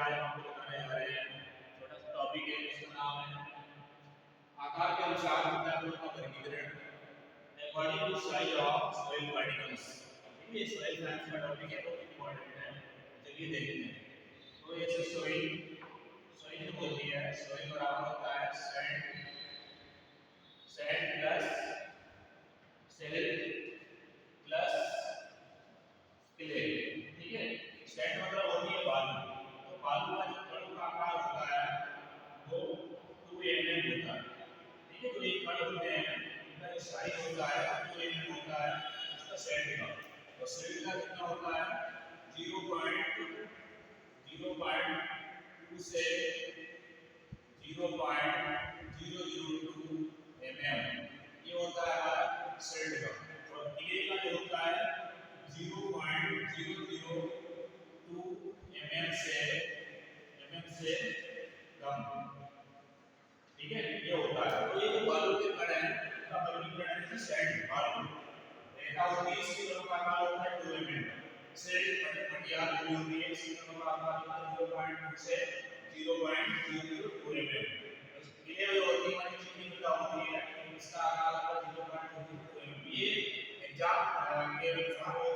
आज हम आपको बताने जा रहे हैं छोटा सा टॉपिक है जिसका नाम है आकार के अनुसार कीटनाशकों का वर्गीकरण according to size of soil particles. ठीक है, सॉइल साइंस का टॉपिक है, बहुत इंपॉर्टेंट है। चलिए देखते हैं। तो ये सॉइल सॉइल जो होती है, सॉइल बराबर होता है sand sand plus silt plus clay. ठीक है, सैंड मतलब होती है बालू। तो बालू का जो कण का आकार होता है वो 2 mm होता है। ठीक है, तो एक कण होते हैं इनका जो साइज होता है 2 mm होता है इसका सैंड का। तो सैंड का कितना होता है 0.2 से 0.002 mm, ये होता है हमारा सैंड का। और क्ले का जो होता है 0.002 mm से कम। ठीक है, ये होता है। तो ये जो बालू के कण है का वर्गीकरण है सैंड बालू। रेखा होती है इसकी लंबाई का होता है 2 mm। सैंड मटियार जो होती है इसकी लंबाई का होता है 0.2 से 0.002 mm। क्ले जो होती है हमारी चीनी मिट्टी होती है इसका आकार होता है 0.22 mm। ये एग्जाम के अनुसार वो